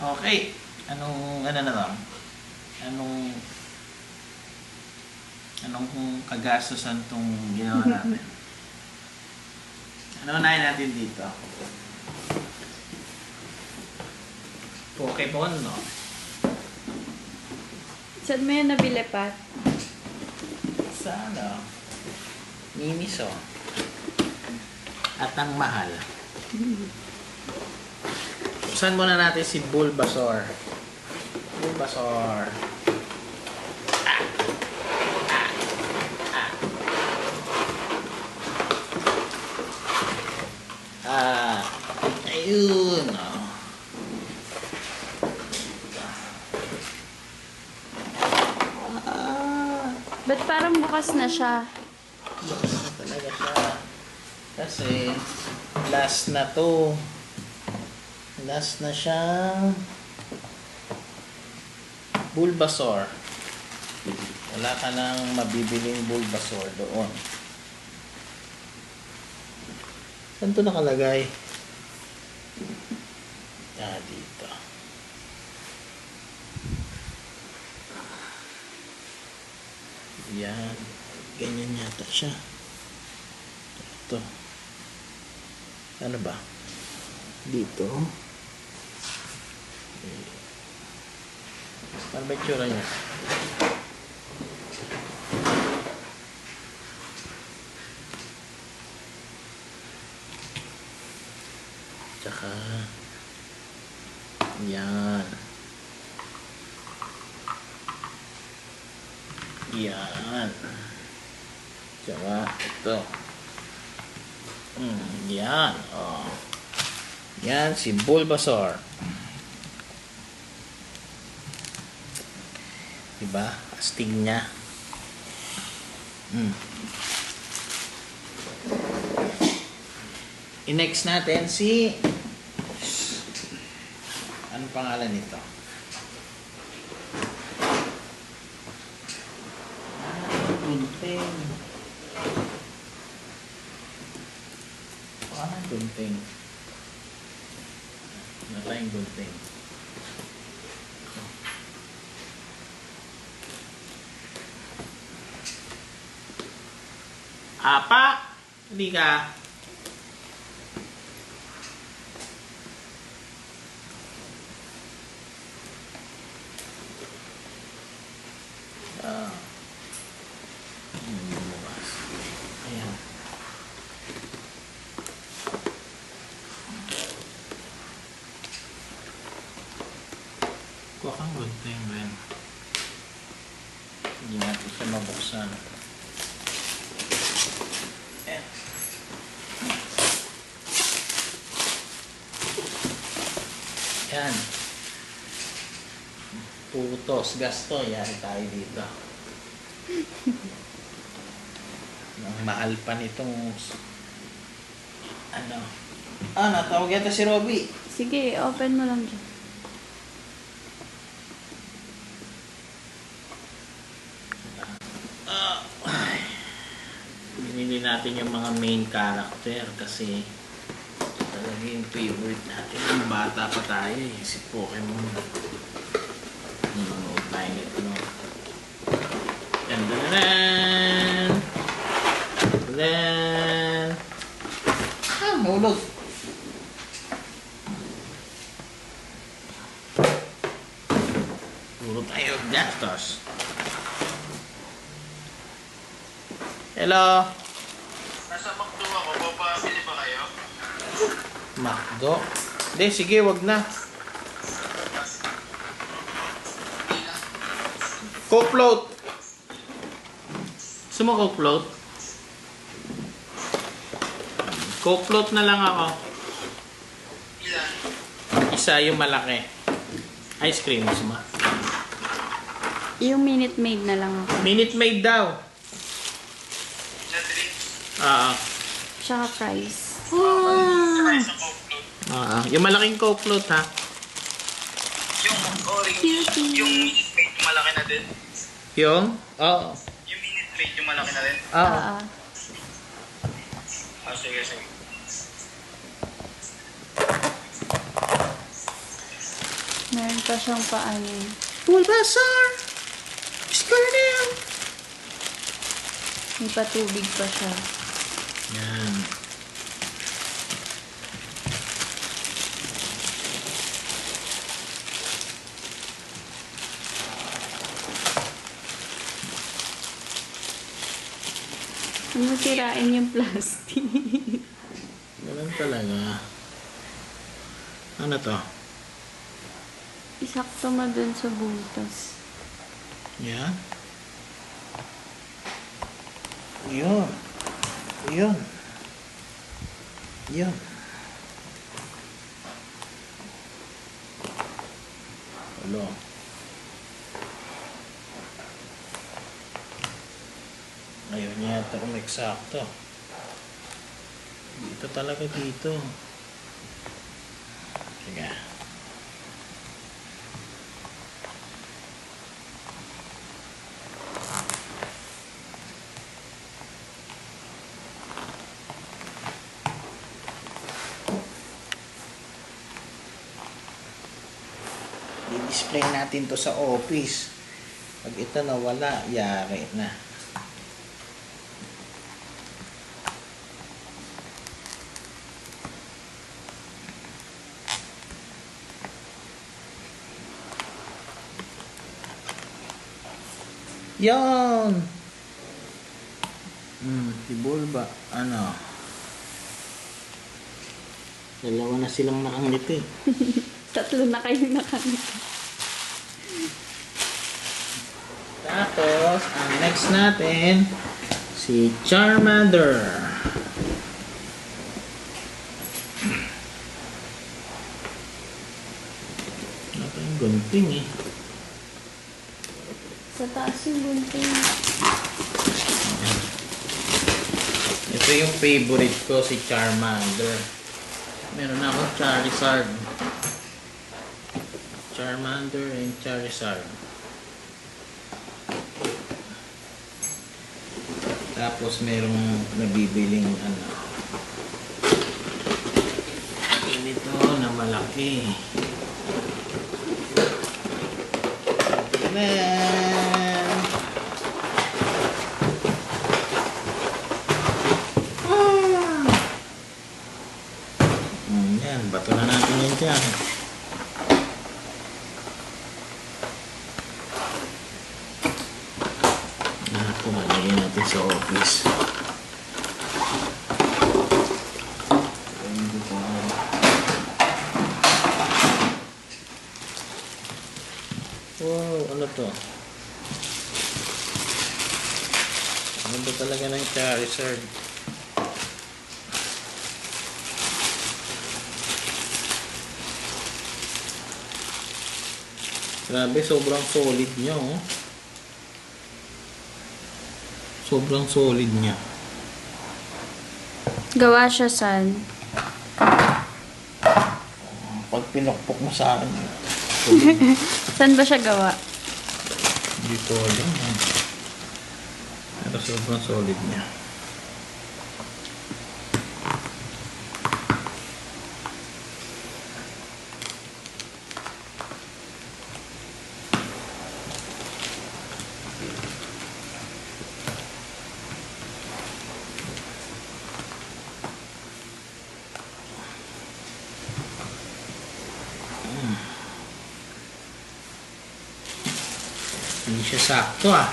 Okay. Anong, ano na lang? Anong, anong kagastusan tong ginawa natin? Ano unahin natin dito? Pokemon, no? Saan mo yun nabili, Pat? Sa ano? Miniso. At ang mahal. Saan muna natin si Bulbasaur? Bulbasaur. Ayun. Oh. Ba't parang bukas na siya? Bukas na talaga siya. Kasi, last na to. Last na siyang Bulbasaur. Wala ka nang mabibiling Bulbasaur doon. Saan to nakalagay? Dito. Yan. Ganyan yata siya. Ito. Ano ba? Dito. Ano ba yung tsura niya? Tsaka yan. Yan. Tsaka ito. Yan. Oh. Yan si Bulbasaur. Diba? Astig niya. I-next natin si... Anong pangalan nito? Gunting. Pangalan gunting. Ano tayong gunting? Apa? Hindi ka. Ayan. Kuha kang gunting, Ben. Hindi natin siya mabuksan. Yan. Putos, gasto. Yari tayo dito. Ang mahal pa nitong... Ano? Natawag yata si Robby. Sige, open mo lang dyan. Binili natin yung mga main character kasi talaga yung favorite natin. Yung bata pa tayo si Pokemon. Nanonood tayo nito, no? Dandanan! Dandanan! Mahulog! Puro tayo gastos. Hello! Nasa McDo ako, papabili ba kayo? McDo? Hindi, sige, wag na. Coke float. Gusto mo Coke float? Coke float na lang ako. Ilan? Isa yung malaki. Ice cream, gusto mo? Yung Minute Maid na lang ako. Minute Maid daw. Na drink? Tsaka fries. Saka isang Coke float. Yung malaking Coke float, ha? Yung orange, Cutie. yung Minute Maid, yung malaki na din. Yung? Oo. Yung Minute Maid, yung malaki na din. Oo. Sige, sige. pa siyang paano. Bulbasaur! Squirtle! May patubig pa siya. Yan. Ano sirain yung plastic? Ganun talaga. Ano to? Isakto mo dun sa butas. Yan. Yun. Yun. Yun. Hello. Ayun yata kung eksakto. Dito talaga dito. Sige. I-display natin to sa office. Pag ito nawala, yari na. Yan! Si Bulba, ano? Dalawa na silang nakangiti. Tatlo na kayo nakangiti. Tapos, ang next natin, si Charmander. Ano pa yung gunting eh? Sa taas yung gunting. Ito yung favorite ko, si Charmander. Meron akong Charizard. Charmander and Charizard. Tapos merong nabibiling ano. Ganito na malaki. Tignan. Yan, bato na natin yan dyan. Ito, malagyan natin sa office. Wow, ano to? Ano ba talaga ng Charizard? Grabe, sobrang solid niya, oh. Sobrang solid niya. Gawa siya san? Pag pinukpok mo sa akin, Saan ba siya gawa? hindi ko alam. Pero sobrang solid niya. Hindi siya sakto ah.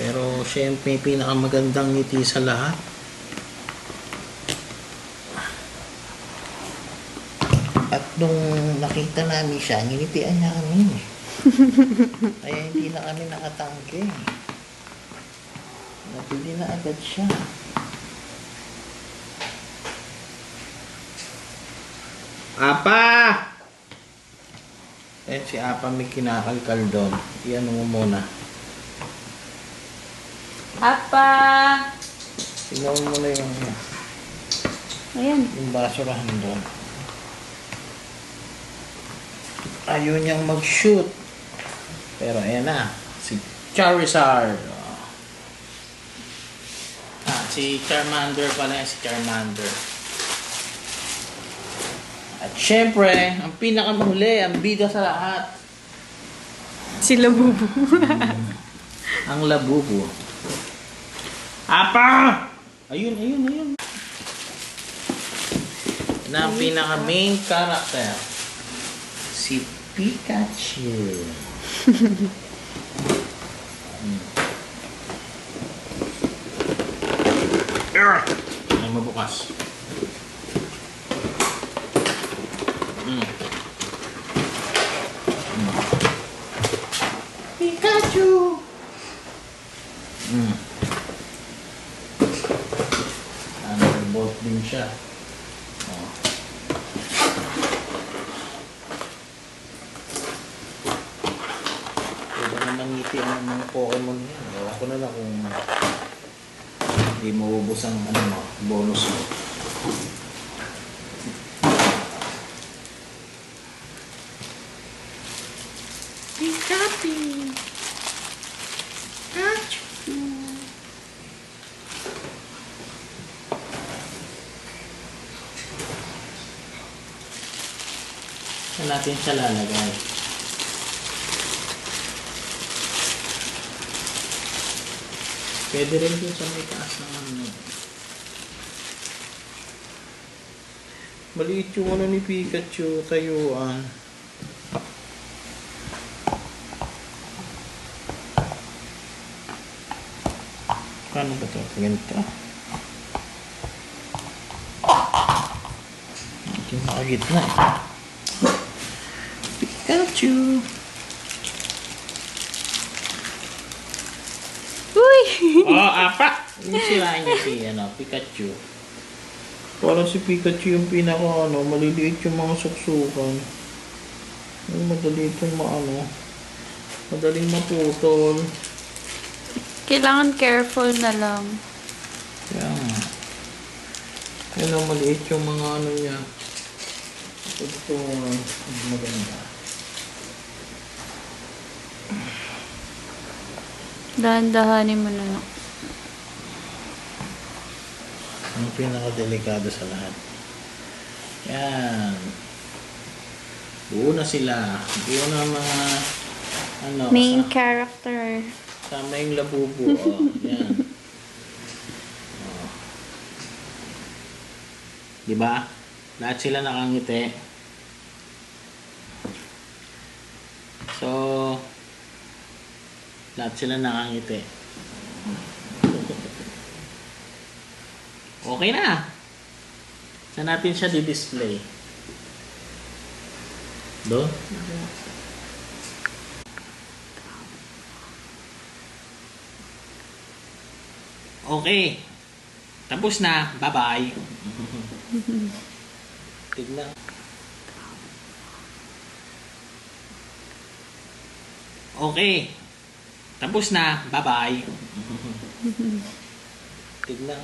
Pero siya yung pinakamagandang ngiti sa lahat. At nung nakita namin siya, nginitian niya kami. Kaya hindi na kami nakatangke. Nabili na agad siya. Apa! Si Apa may kinakalkal doon. Iyan mo muna. Apa! Tingnan mo muna yung Ayan. basurahan doon. Ayaw niyang mag-shoot. Pero ayan na. Si Charizard. Si Charmander pala yan. Si Charmander. At Siyempre, ang pinakamahuli, ang bida sa lahat. Si Labubu. Ang Labubu. Apa! Ayun. Na ang pinaka main character. Si Pikachu. Ay, mabukas. Pikachu! Thunderbolt din siya. Oh. Pwede naman ngiti ang mga Pokemon yan. Ewan ko na lang kung hindi maubos ang bonus mo. Pikachu. Saan natin siya lalagay? Pwede rin dun sa may taas ng ano. Maliit yung ano ni Pikachu, tayuan. Paano ba ito? Ganito. Hindi makagitna eh. Pikachu! Uy! Oh, apa! Yung sirain niya si Pikachu. Parang si Pikachu yung pinaka maliliit yung mga suksukan. Madali itong madaling maputol. Kailangan careful na lang. Kaya nga. Kaya maliit yung mga niya. Ito maganda. Dahan-dahanin mo na lang. Ang pinakadelikado sa lahat. Yan. Buo na sila. Buo na mga Main character. Sama yung Labubu. Oh, yan. Oh. Diba? Lahat sila nakangiti. So, lahat sila nakangiti. Okay na. Saan natin siya di-display? Doon? Okay. Tapos na. Bye-bye. Tignan. Okay. Tapos na. Bye-bye. Tignan.